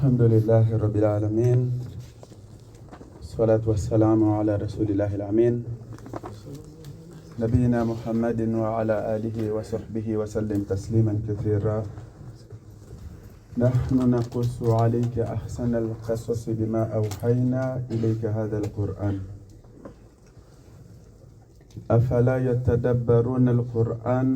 الحمد لله رب العالمين الصلاة والسلام على رسول الله الأمين نبينا محمد وعلى آله وصحبه وسلم تسليما كثيرا. نحن نقص عليك أحسن القصص بما أوحينا إليك هذا القرآن أفلا يتدبرون القرآن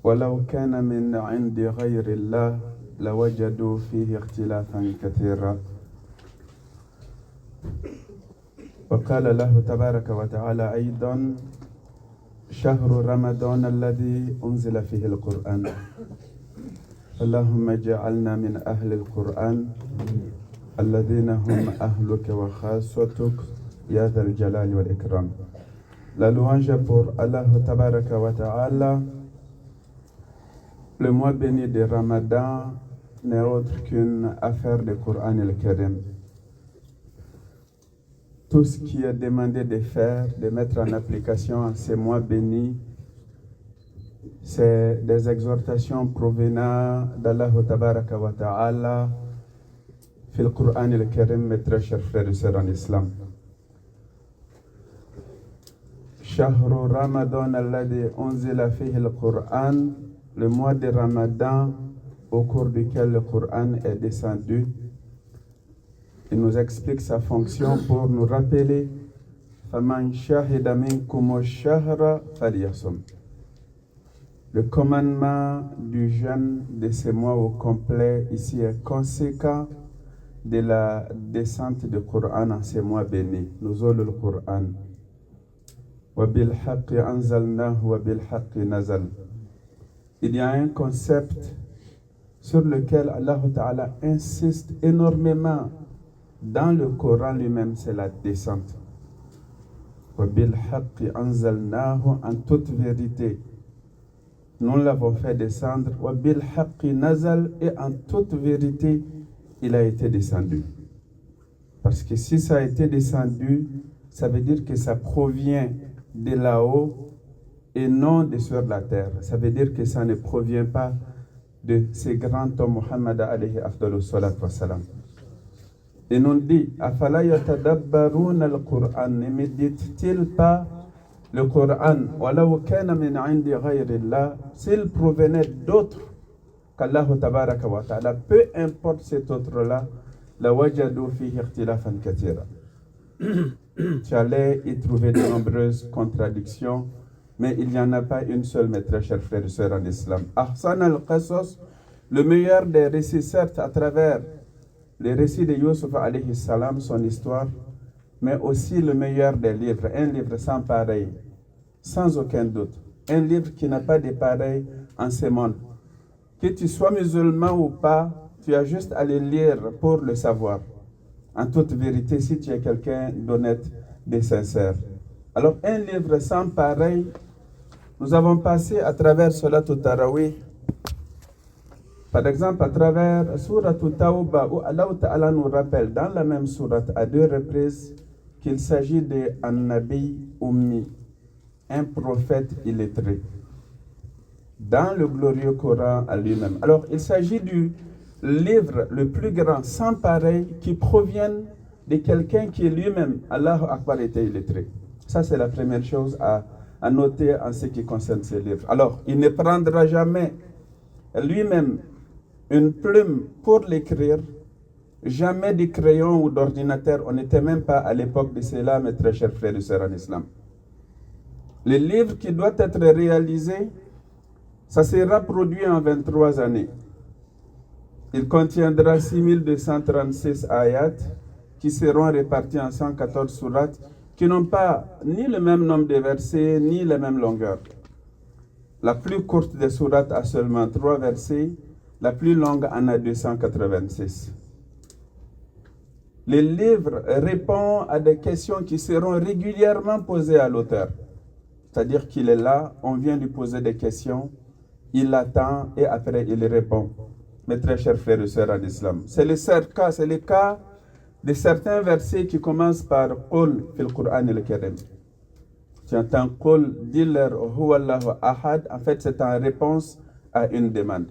ولو كان من عند غير الله لوجدوا فيه اختلافا كثيرا. وقال الله تبارك وتعالى أيضا شهر رمضان الذي أنزل فيه القرآن اللهم اجعلنا من أهل القرآن الذين هم أهلك وخاصتك يا ذا الجلال والإكرام. La louange pour Allah Tabaraka wa Ta'ala. Le mois béni de Ramadan n'est autre qu'une affaire du Coran et le Karim. Tout ce qui est demandé de faire, de mettre en application ces mois bénis, c'est des exhortations provenant d'Allah Tabaraka wa Ta'ala fil Coran et le Karim, mes très chers frères et sœurs en islam. Shahru Ramadan alladhi unzila fihi al-Qur'an, le mois de Ramadan au cours duquel le Coran est descendu. Il nous explique sa fonction pour nous rappeler فَمَنْ شَهِدَ مِنْكُمُ الشَّهْرَ فَلْيَصُمْ. Le commandement du jeûne de ce mois au complet ici est conséquent de la descente du Coran en ces mois bénis. Nuzul al-Quran. وَبِالْحَقِّ أَنزَلْنَاهُ وَبِالْحَقِّ نَزَلَ. Il y a un concept sur lequel Allah Ta'ala insiste énormément dans le Coran lui-même, c'est la descente. وَبِالْحَقِّ أَنزَلْنَاهُ, en toute vérité, nous l'avons fait descendre. وَبِالْحَقِّ نَزَلَ, et en toute vérité, il a été descendu. Parce que si ça a été descendu, ça veut dire que ça provient de là-haut et non de sur la terre. Ça veut dire que ça ne provient pas de ce grand homme Muhammad alayhi afdalu salat wa salam. Et nous dit afala yatadabbaruna al-Qur'an, ne médite-t-il pas le Coran walau kana min indi ghayrillah, s'il provenait d'autres qu'Allah tabaraka wa ta'ala, peu importe cet autre-là, la wajadu fihi ikhtilafan kathira. Tu allais y trouver de nombreuses contradictions, mais il n'y en a pas une seule, mes très chers frères et sœurs en islam. Ahsan al-Qasas, le meilleur des récits, certes, à travers les récits de Yusuf alayhi salam, son histoire, mais aussi le meilleur des livres, un livre sans pareil, sans aucun doute, un livre qui n'a pas de pareil en ce monde. Que tu sois musulman ou pas, tu as juste à le lire pour le savoir. En toute vérité, si tu es quelqu'un d'honnête, de sincère. Alors, un livre sans pareil, nous avons passé à travers Salat al-Tarawih, par exemple à travers Surat al-Tawbah, où Allah Ta'ala nous rappelle dans la même sourate à deux reprises qu'il s'agit d'un Nabi Ummi, un prophète illettré, dans le glorieux Coran à lui-même. Alors, il s'agit du livre le plus grand, sans pareil, qui provient de quelqu'un qui est lui-même, Allahu Akbar, était illettré. Ça, c'est la première chose à noter en ce qui concerne ce livre. Alors, il ne prendra jamais lui-même une plume pour l'écrire, jamais de crayon ou d'ordinateur. On n'était même pas à l'époque de cela, mes très chers frères et sœurs en islam. Le livre qui doit être réalisé, ça sera produit en 23 années. Il contiendra 6236 ayats qui seront répartis en 114 sourates qui n'ont pas ni le même nombre de versets ni la même longueur. La plus courte des sourates a seulement 3 versets, la plus longue en a 286. Le livre répond à des questions qui seront régulièrement posées à l'auteur. C'est-à-dire qu'il est là, on vient lui poser des questions, il attend et après il répond. Mes très chers frères et sœurs en islam, c'est le cas de certains versets qui commencent par Qul fil Qur'an al-Karim. Tu entends Qul, dis-leur Huwallahu Ahad, en fait c'est en réponse à une demande.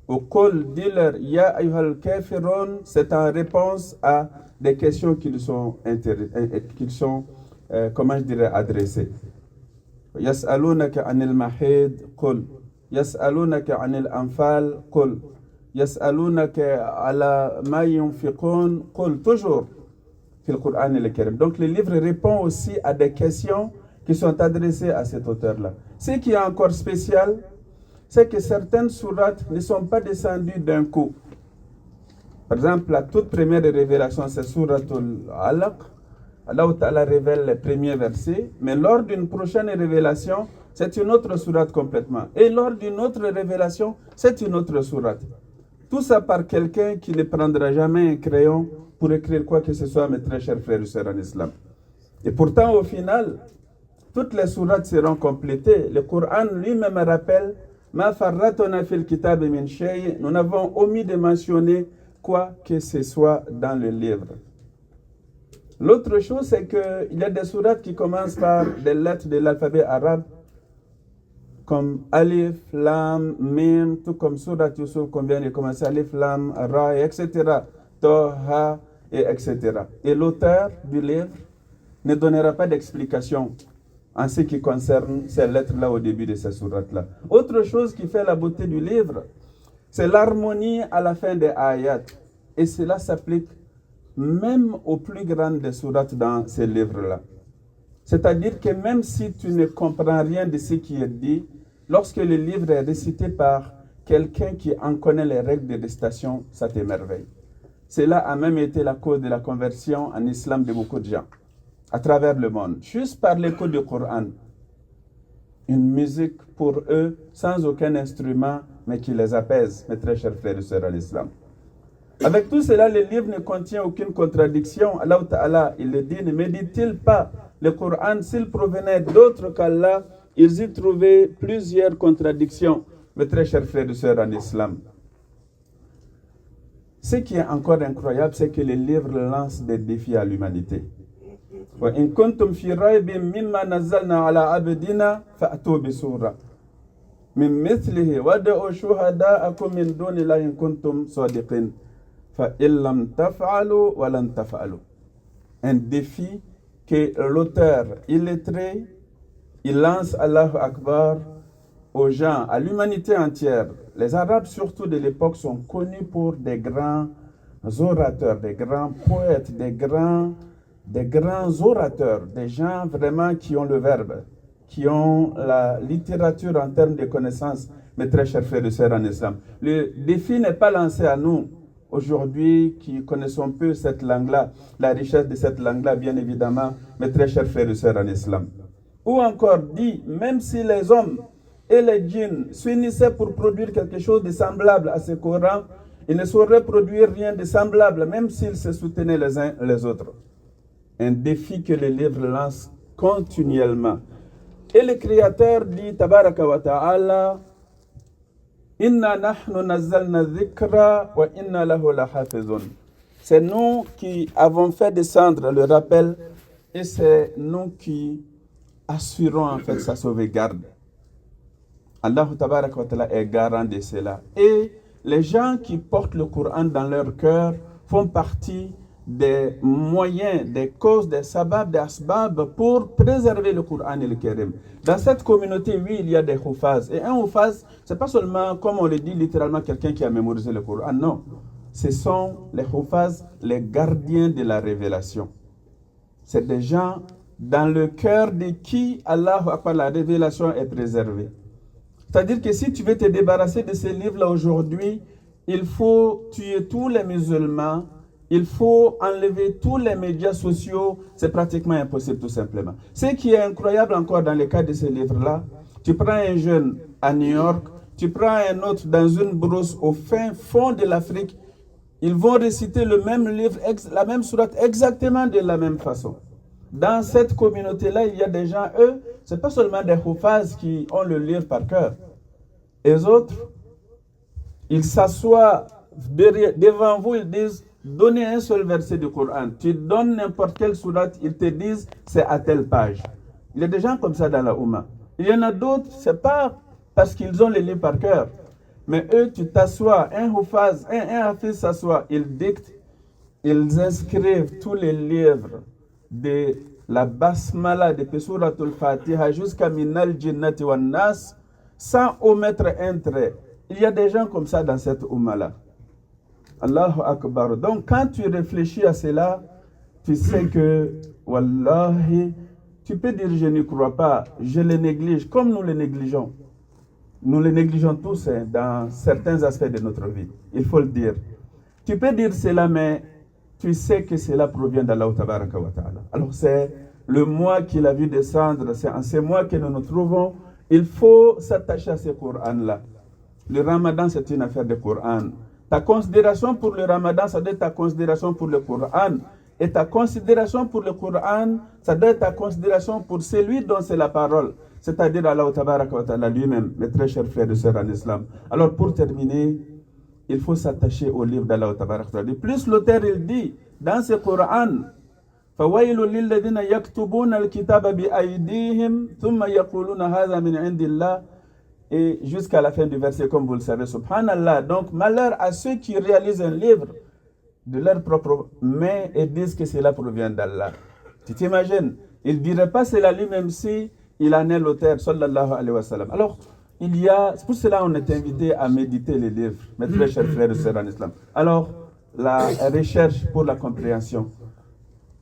Au Qul, dis-leur, Ya ayyuhal kafirun, c'est en réponse à des questions qui sont comment je dirais, adressées. Yas'alunaka anil mahid, Qul. Yas'alunaka anil anfal, Qul. Yas'alunaka ala ma yunfiqun, Qul. Toujours dans le Coran et le Karim. Donc le livre répond aussi à des questions qui sont adressées à cet auteur-là. Ce qui est encore spécial, c'est que certaines sourates ne sont pas descendues d'un coup. Par exemple, la toute première révélation, c'est Suratul Alaq. Allah Ta'ala révèle les premiers versets, mais lors d'une prochaine révélation, c'est une autre sourate complètement. Et lors d'une autre révélation, c'est une autre sourate. Tout ça par quelqu'un qui ne prendra jamais un crayon pour écrire quoi que ce soit, mes très chers frères et sœurs en islam. Et pourtant, au final, toutes les sourates seront complétées. Le Coran lui-même rappelle Ma farratona fil kitab min shay. Nous n'avons omis de mentionner quoi que ce soit dans le livre. L'autre chose, c'est qu'il y a des sourates qui commencent par des lettres de l'alphabet arabe, comme Alif, Lam, Mim, tout comme Surat Yusuf, qu'on vient de commencer, Alif, Lam, Ra, etc. Toha, et etc. Et l'auteur du livre ne donnera pas d'explication en ce qui concerne ces lettres-là au début de ces sourates-là. Autre chose qui fait la beauté du livre, c'est l'harmonie à la fin des ayats. Et cela s'applique même aux plus grandes des sourates dans ces livres-là. C'est-à-dire que même si tu ne comprends rien de ce qui est dit, lorsque le livre est récité par quelqu'un qui en connaît les règles de récitation, ça t'émerveille. Cela a même été la cause de la conversion en islam de beaucoup de gens à travers le monde, juste par l'écoute du Coran. Une musique pour eux, sans aucun instrument, mais qui les apaise, mes très chers frères et sœurs en islam. Avec tout cela, le livre ne contient aucune contradiction. Allah Ta'ala, il le dit, ne médite-t-il pas le Coran s'il provenait d'autres qu'Allah, ils y trouvaient plusieurs contradictions, mes très chers frères et sœurs en islam. Ce qui est encore incroyable, c'est que le livre lance des défis à l'humanité. وَإِن كُنتُمْ فِي رَيْبٍ مِّمَّا نَزَّلْنَا عَلَىٰ عَبْدِنَا فَأْتُوا بِسُورَةٍ مِّن مِّثْلِهِ وَادْعُوا شُهَدَاءَكُم مِّن دُونِ اللَّهِ إِن كُنتُمْ صَادِقِينَ فَإِن لَّمْ تَفْعَلُوا وَلَن تَفْعَلُوا. Un défi que l'auteur illettré, il lance Allahu Akbar aux gens, à l'humanité entière. Les Arabes, surtout de l'époque, sont connus pour des grands orateurs, des grands poètes, des grands orateurs, des gens vraiment qui ont le verbe, qui ont la littérature en termes de connaissances, mes très chers frères et sœurs en islam. Le défi n'est pas lancé à nous, aujourd'hui, qui connaissons peu cette langue-là, la richesse de cette langue-là, bien évidemment, mes très chers frères et sœurs en islam. Ou encore dit, même si les hommes et les djinns s'unissaient pour produire quelque chose de semblable à ce Coran, ils ne sauraient produire rien de semblable, même s'ils se soutenaient les uns les autres. Un défi que le livre lance continuellement. Et le Créateur dit, Tabaraka wa Ta'ala, Inna nahnu nazzalna dhikra wa inna lahu lahafizun. C'est nous qui avons fait descendre le rappel et c'est nous qui assurons en fait sa sauvegarde. Allah Tabaraka wa Ta'ala est garant de cela. Et les gens qui portent le Coran dans leur cœur font partie des moyens, des causes, des sabab, des asbab pour préserver le Coran et le Karim. Dans cette communauté, oui, il y a des hufaz. Et un hufaz, ce n'est pas seulement, comme on le dit littéralement, quelqu'un qui a mémorisé le Coran. Non, ce sont les hufaz, les gardiens de la révélation. C'est des gens dans le cœur de qui Allah, par la révélation, est préservée. C'est-à-dire que si tu veux te débarrasser de ces livres-là aujourd'hui, il faut tuer tous les musulmans, il faut enlever tous les médias sociaux, c'est pratiquement impossible tout simplement. Ce qui est incroyable encore dans le cas de ces livres-là, tu prends un jeune à New York, tu prends un autre dans une brousse au fin fond de l'Afrique, ils vont réciter le même livre, la même sourate exactement de la même façon. Dans cette communauté-là, il y a des gens, eux, ce n'est pas seulement des hufaz qui ont le livre par cœur. Les autres, ils s'assoient devant vous, ils disent, donnez un seul verset du Coran. Tu donnes n'importe quelle sourate, ils te disent, c'est à telle page. Il y a des gens comme ça dans la Oumma. Il y en a d'autres, ce n'est pas parce qu'ils ont le livre par cœur, Mais eux, tu t'assois, un hafiz s'assoit, ils dictent, ils inscrivent tous les livres de la basmala de Suratul Fatiha jusqu'à Minal Jinnati wan Nas sans omettre un trait. Il y a des gens comme ça dans cette Ummah-là. Allahu Akbar. Donc quand tu réfléchis à cela, tu sais que, Wallahi, tu peux dire je n'y crois pas, je les néglige, comme nous les négligeons. Nous les négligeons tous dans certains aspects de notre vie. Il faut le dire. Tu peux dire cela, mais tu sais que cela provient d'Allah Tabaraka wa Ta'ala. Alors c'est le mois qu'il a vu descendre, c'est en ces mois que nous nous trouvons. Il faut s'attacher à ce Coran-là. Le Ramadan, c'est une affaire de Coran. Ta considération pour le Ramadan, ça doit être ta considération pour le Coran. Et ta considération pour le Coran, ça doit être ta considération pour celui dont c'est la parole. C'est-à-dire Allah Tabaraka wa Ta'ala lui-même, mes très chers frères et sœurs en islam. Alors pour terminer, il faut s'attacher au livre d'Allah Tabaraka wa Ta'ala. De plus, l'auteur il dit dans ce Coran, فَوَيْلٌ لِلَّذِينَ يَكْتُبُونَ الْكِتَابَ بِأَيْدِيهِمْ ثُمَّ يَقُولُونَ هَذَا مِنْ عِنْدِ اللَّهِ. Et jusqu'à la fin du verset, comme vous le savez, subhanallah. Donc malheur à ceux qui réalisent un livre de leur propre main et disent que cela provient d'Allah. Tu t'imagines? Il ne dirait pas cela lui-même si il en est l'auteur, sallallahu alayhi wa sallam. Alors, c'est pour cela qu'on est invité à méditer les livres, mes très chers frères et sœurs en islam. Alors, la recherche pour la compréhension.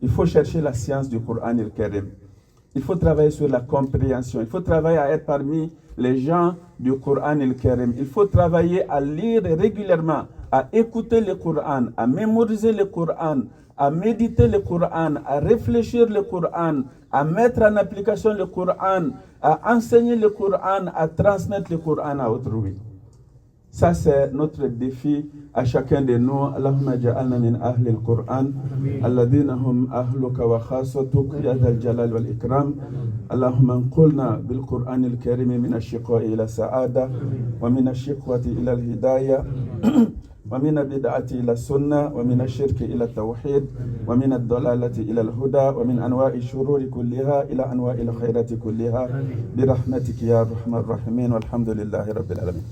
Il faut chercher la science du Coran al-Karim. Il faut travailler sur la compréhension. Il faut travailler à être parmi les gens du Coran al-Karim. Il faut travailler à lire régulièrement, à écouter le Coran, à mémoriser le Coran, à méditer le Coran, à réfléchir le Coran, à mettre en application le Coran, à enseigner le Coran, à transmettre le Coran à autrui. Ça, c'est notre défi à chacun de nous. Allahumma ja'alna min ahli al-Qur'an, alladhina hum ahluka wa khasatuk, ya dhal jalal wal ikram. Allahumma anqulna bil Qur'an al-Karim min ash-shiqwa'i ila sa'ada, wa min ash-shiqwati ila al-hidayah, wa min al-bid'ati ila sunnah, wa min ash-shirki ila al-tawhid, wa min ad-dalalati ila al-huda, wa min anwa'i shururi kulliha ila anwa'i al-khairati kulliha, bi rahmatika ya arhamar rahimin, walhamdulillahi rabbil alamin.